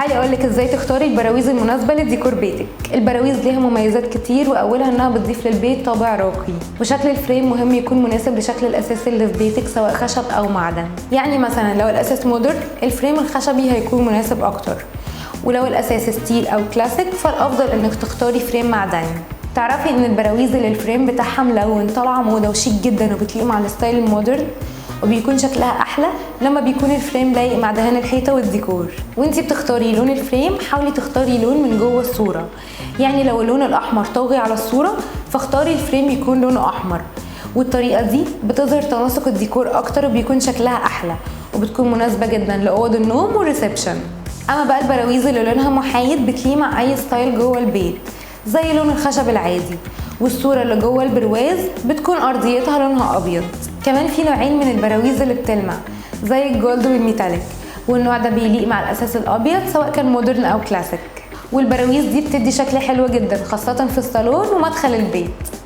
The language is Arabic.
تعالي اقولك ازاي تختاري البراويز المناسبه لديكور بيتك. البراويز ليها مميزات كتير، واولها انها بتضيف للبيت طابع راقي، وشكل الفريم مهم يكون مناسب لشكل الاساس اللي في بيتك سواء خشب او معدن. يعني مثلا لو الاساس مودرن الفريم الخشبي هيكون مناسب اكتر، ولو الاساس ستيل او كلاسيك فالافضل انك تختاري فريم معدني. تعرفي ان البراويز اللي الفريم بتاعها ملون طالعه موضه وشيك جدا وبتليق مع الستايل المودرن، وبيكون شكلها احلى لما بيكون الفريم لايق مع دهان الحيطه والديكور. وانتي بتختاري لون الفريم حاولي تختاري لون من جوه الصوره، يعني لو اللون الاحمر طاغي على الصوره فاختاري الفريم يكون لونه احمر، والطريقه دي بتظهر تناسق الديكور اكتر وبيكون شكلها احلى، وبتكون مناسبه جدا لاوض النوم والريسبشن. اما بقى البراويز اللي لونها محايد بتليق مع اي ستايل جوه البيت زي لون الخشب العادي، والصوره اللي جوه البرواز بتكون ارضيتها لونها ابيض. كمان في نوعين من البراويز اللي بتلمع زي الجولد والميتاليك، والنوع ده بيليق مع الاساس الابيض سواء كان مودرن او كلاسيك، والبراويز دي بتدي شكل حلو جدا خاصه في الصالون ومدخل البيت.